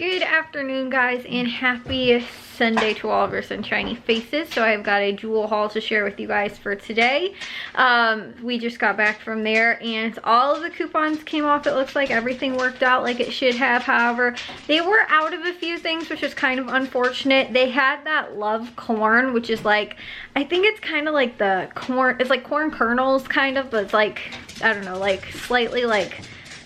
Good afternoon, guys, and happy Sunday to all of our sunshiny faces. So I've got a Jewel haul to share with you guys for today. We just got back from there and all of the coupons came off. It looks like everything worked out like it should have. However, they were out of a few things, which is kind of unfortunate. They had that Love corn, which is like, I think it's kind of like the corn, it's like corn kernels kind of, but it's like, I don't know, like slightly like,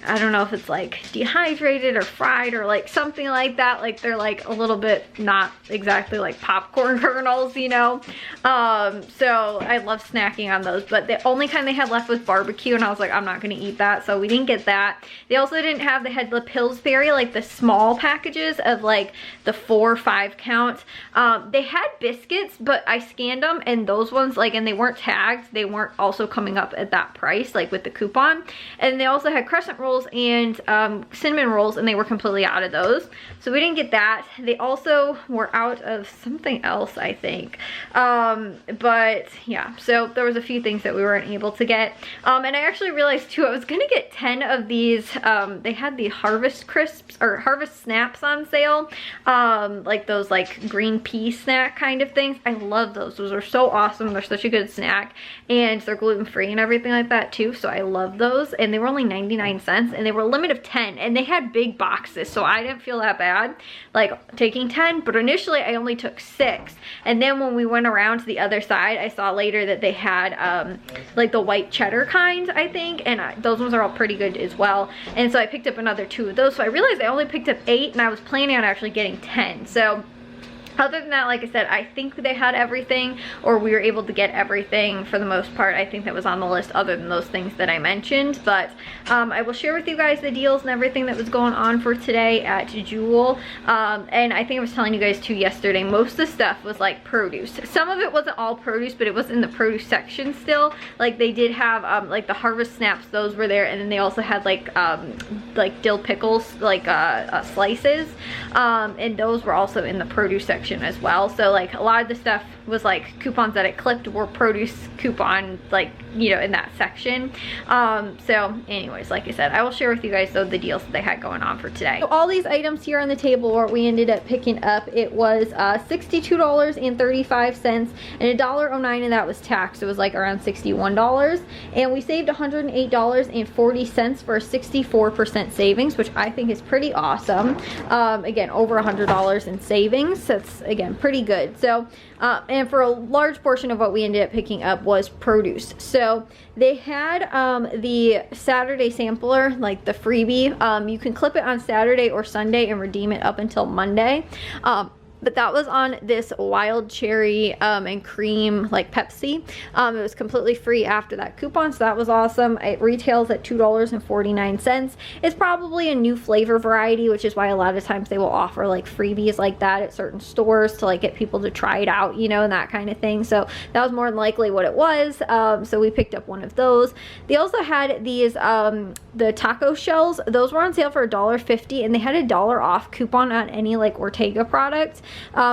I don't know if it's like dehydrated or fried or like something like that. Like they're like a little bit not exactly like popcorn kernels, you know. So I love snacking on those, but the only kind they had left was barbecue, and I was like, I'm not gonna eat that, so we didn't get that. They also didn't have, they had the Pillsbury, like the small packages of like the 4 or 5 count. They had biscuits, but I scanned them and those ones, like, and they weren't tagged, they weren't also coming up at that price, like with the coupon. And they also had crescent rolls and cinnamon rolls, and they were completely out of those, so we didn't get that. They also were out of something else, I think, but yeah, so there was a few things that we weren't able to get. And I actually realized too, I was gonna get 10 of these. They had the Harvest Crisps or Harvest Snaps on sale, like those like green pea snack kind of things. I love those. Those are so awesome. They're such a good snack, and they're gluten-free and everything like that too, so I love those. And they were only 99 cents, and they were a limit of 10, and they had big boxes, so I didn't feel that bad like taking 10, but initially I only took 6. And then when we went around to the other side, I saw later that they had like the white cheddar kind, I think, and those ones are all pretty good as well. And so I picked up another 2 of those, so I realized I only picked up 8 and I was planning on actually getting 10. So other than that, like I said, I think they had everything, or we were able to get everything for the most part. I think that was on the list other than those things that I mentioned. But I will share with you guys the deals and everything that was going on for today at Jewel. And I think I was telling you guys too yesterday, most of the stuff was like produce. Some of it wasn't all produce, but it was in the produce section still. Like they did have like the Harvest Snaps, those were there, and then they also had like dill pickles, like slices, and those were also in the produce section as well. So like a lot of the stuff was like coupons that it clipped were produce coupon, like, you know, in that section. So anyways, like I said, I will share with you guys though the deals that they had going on for today. So all these items here on the table, what we ended up picking up, it was $62.35 and $1.09 and that was taxed. It was like around $61, and we saved $108.40 for a 64% savings, which I think is pretty awesome. Again, over $100 in savings. That's again pretty good. So and for a large portion of what we ended up picking up was produce. So they had the Saturday sampler, like the freebie. You can clip it on Saturday or Sunday and redeem it up until Monday. But that was on this wild cherry and cream like Pepsi. It was completely free after that coupon, so that was awesome. It retails at $2.49. It's probably a new flavor variety, which is why a lot of times they will offer like freebies like that at certain stores to like get people to try it out, you know, and that kind of thing. So that was more than likely what it was. So we picked up one of those. They also had these the taco shells. Those were on sale for $1.50, and they had $1 off coupon on any like Ortega product.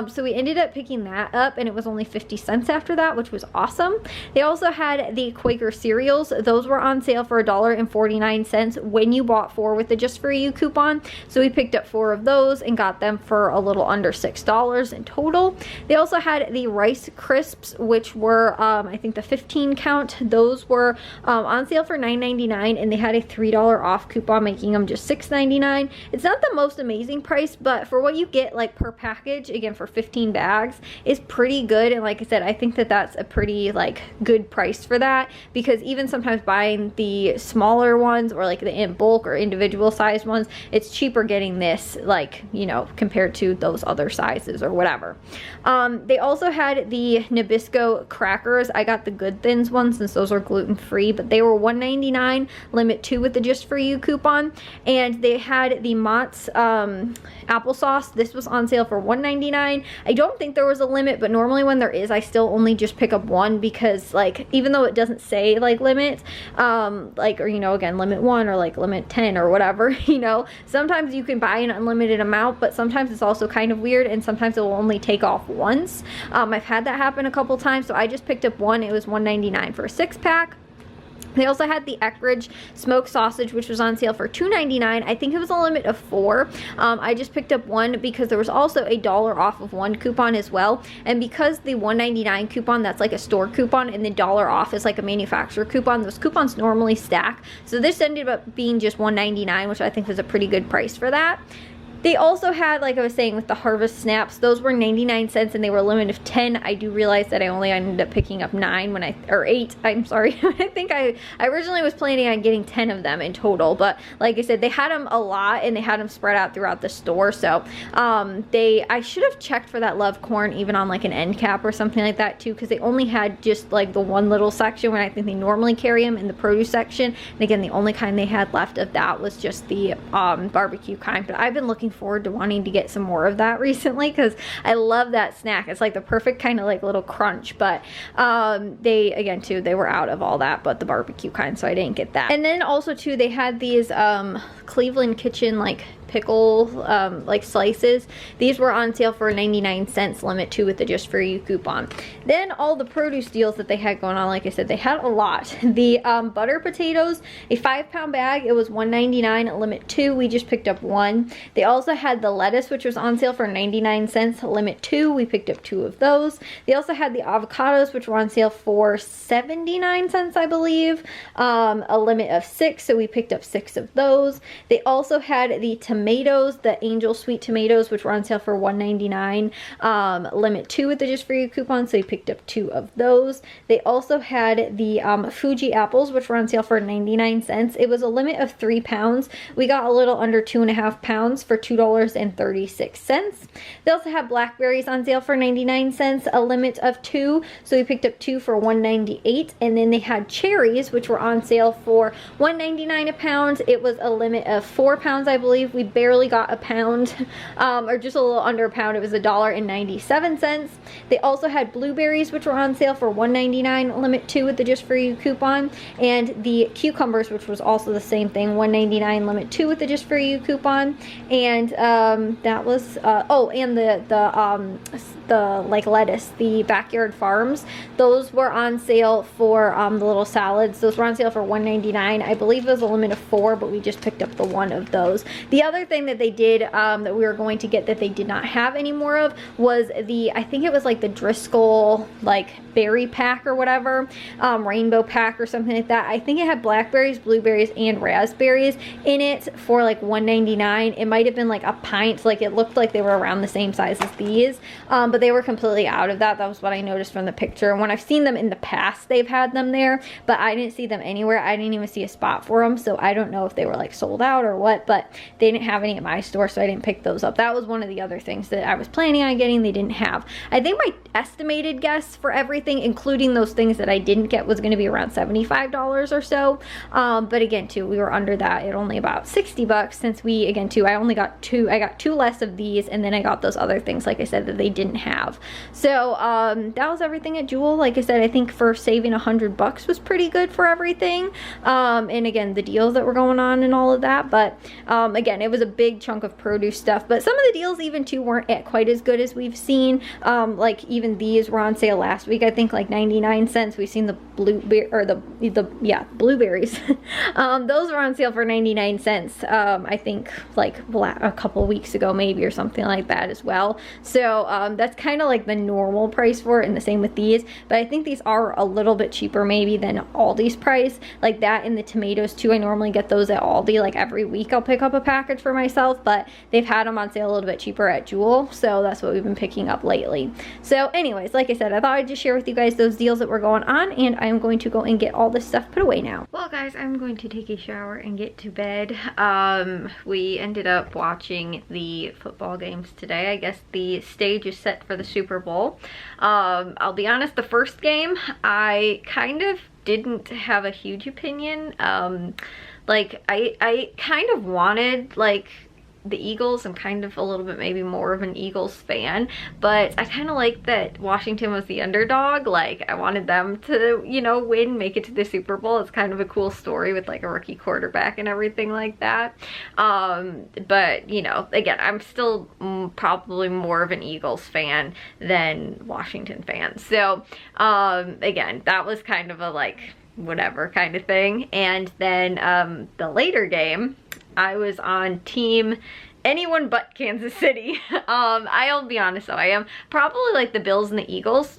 So we ended up picking that up, and it was only 50 cents after that, which was awesome. They also had the Quaker cereals. Those were on sale for $1.49 when you bought 4 with the Just For You coupon. So we picked up 4 of those and got them for a little under $6 in total. They also had the Rice Crisps, which were I think the 15 count. Those were on sale for $9.99, and they had a $3 off coupon, making them just $6.99. It's not the most amazing price, but for what you get like per package, again for 15 bags, is pretty good. And like I said, I think that that's a pretty like good price for that, because even sometimes buying the smaller ones or like the in bulk or individual sized ones, it's cheaper getting this, like, you know, compared to those other sizes or whatever. They also had the Nabisco crackers. I got the Good Thins ones since those are gluten free, but they were $1.99, limit 2 with the Just For You coupon. And they had the Mott's applesauce. This was on sale for $1.99. I don't think there was a limit, but normally when there is, I still only just pick up one, because like even though it doesn't say like limit, like, or you know, again limit 1 or like limit 10 or whatever, you know, sometimes you can buy an unlimited amount, but sometimes it's also kind of weird, and sometimes it will only take off once. I've had that happen a couple times, so I just picked up one. It was $1.99 for a 6-pack. They also had the Eckridge smoked sausage, which was on sale for $2.99. I think it was a limit of 4. I just picked up one because there was also a $1 off of 1 coupon as well. And because the $1.99 coupon, that's like a store coupon, and the $1 off is like a manufacturer coupon, those coupons normally stack. So this ended up being just $1.99, which I think was a pretty good price for that. They also had, like I was saying, with the Harvest Snaps, those were 99 cents and they were a limit of 10. I do realize that I only ended up picking up 9 when or 8, I'm sorry. I think I originally was planning on getting 10 of them in total, but like I said, they had them a lot and they had them spread out throughout the store. So I should have checked for that Love Corn even on like an end cap or something like that too, because they only had just like the one little section when I think they normally carry them in the produce section. And again, the only kind they had left of that was just the barbecue kind, but I've been looking forward to wanting to get some more of that recently because I love that snack. It's like the perfect kind of like little crunch, but they, again too, they were out of all that but the barbecue kind, so I didn't get that. And then also too, they had these Cleveland Kitchen like pickle like slices. These were on sale for 99 cents, limit 2 with the just for you coupon. Then all the produce deals that they had going on, like I said, they had a lot. The butter potatoes, a 5-pound bag, it was $1.99, limit 2. We just picked up 1. They also had the lettuce, which was on sale for 99 cents, limit 2. We picked up 2 of those. They also had the avocados, which were on sale for 79 cents, I believe, a limit of 6, so we picked up 6 of those. They also had the tomatoes, the Angel Sweet tomatoes, which were on sale for $1.99, limit 2 with the just for you coupon, so we picked up 2 of those. They also had the Fuji apples, which were on sale for 99 cents. It was a limit of 3 pounds. We got a little under 2.5 pounds for $2.36. They also had blackberries on sale for 99 cents, a limit of 2, so we picked up 2 for $1.98. And then they had cherries, which were on sale for $1.99 a pound. It was a limit of 4 pounds, I believe. We barely got a pound, or just a little under a pound. It was $1.97. They also had blueberries, which were on sale for $1.99, limit 2 with the just for you coupon, and the cucumbers, which was also the same thing, $1.99, limit 2 with the just for you coupon. And that was oh, and the like lettuce, the Backyard Farms, those were on sale for the little salads. Those were on sale for $1.99. I believe it was a limit of 4, but we just picked up the 1 of those. The other thing that they did that we were going to get that they did not have any more of was I think it was like the Driscoll like berry pack or whatever, rainbow pack or something like that. I think it had blackberries, blueberries, and raspberries in it for like $1.99. It might have been like a pint, like it looked like they were around the same size as these, but they were completely out of that. That was what I noticed from the picture. And when I've seen them in the past, they've had them there, but I didn't see them anywhere. I didn't even see a spot for them, so I don't know if they were like sold out or what, but they didn't have any at my store, so I didn't pick those up. That was one of the other things that I was planning on getting, they didn't have. I think my estimated guess for everything, including those things that I didn't get, was going to be around $75 or so. But again, too, we were under that at only about 60 bucks since we, again, too, I got 2 less of these, and then I got those other things, like I said, that they didn't have. So that was everything at Jewel. Like I said, I think for saving $100 was pretty good for everything. And again, the deals that were going on and all of that. But again, it was a big chunk of produce stuff. But some of the deals even too weren't quite as good as we've seen. Like even these were on sale last week. I think like 99 cents. We've seen the blueberries. Those were on sale for 99 cents. I think like a couple weeks ago maybe, or something like that as well. So that's kind of like the normal price for it, and the same with these. But I think these are a little bit cheaper maybe than Aldi's price. Like that, and the tomatoes too. I normally get those at Aldi like every week. I'll pick up a package for myself, but they've had them on sale a little bit cheaper at Jewel, so that's what we've been picking up lately. So anyways, like I said, I thought I'd just share with you guys those deals that were going on, and I'm going to go and get all this stuff put away now. Well guys, I'm going to take a shower and get to bed. We ended up watching the football games today. I guess the stage is set for the Super Bowl. I'll be honest, the first game I kind of didn't have a huge opinion. Like I kind of wanted like the Eagles. I'm kind of a little bit maybe more of an Eagles fan, but I kind of like that Washington was the underdog. Like I wanted them to, you know, win, make it to the Super Bowl. It's kind of a cool story with like a rookie quarterback and everything like that. But you know, again, I'm still probably more of an Eagles fan than Washington fan. So again, that was kind of a like whatever kind of thing. And then the later game, I was on team anyone but Kansas City. I'll be honest though, I am probably like the Bills and the Eagles.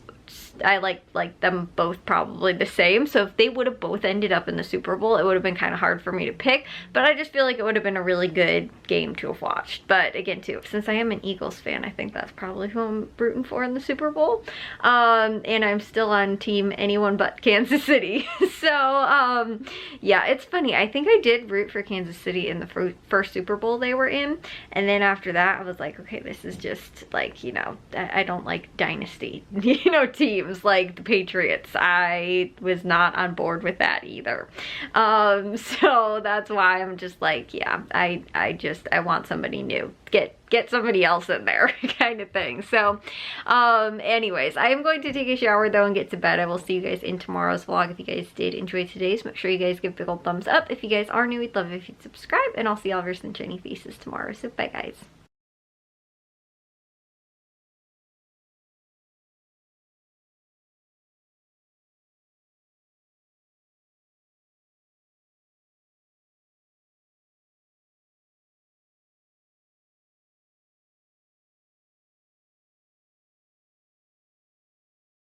I like them both probably the same. So if they would have both ended up in the Super Bowl, it would have been kind of hard for me to pick. But I just feel like it would have been a really good game to have watched. But again, too, since I am an Eagles fan, I think that's probably who I'm rooting for in the Super Bowl. And I'm still on team anyone but Kansas City. So yeah, it's funny. I think I did root for Kansas City in the first Super Bowl they were in. And then after that, I was like, okay, this is just like, you know, I don't like dynasty, you know, teams like the Patriots. I was not on board with that either. So that's why I'm just like, yeah, I want somebody new. Get somebody else in there kind of thing. So anyways, I am going to take a shower though and get to bed. I will see you guys in tomorrow's vlog. If you guys did enjoy today's, make sure you guys give a big old thumbs up. If you guys are new, we'd love it if you'd subscribe, and I'll see y'all versus shiny faces tomorrow. So bye guys.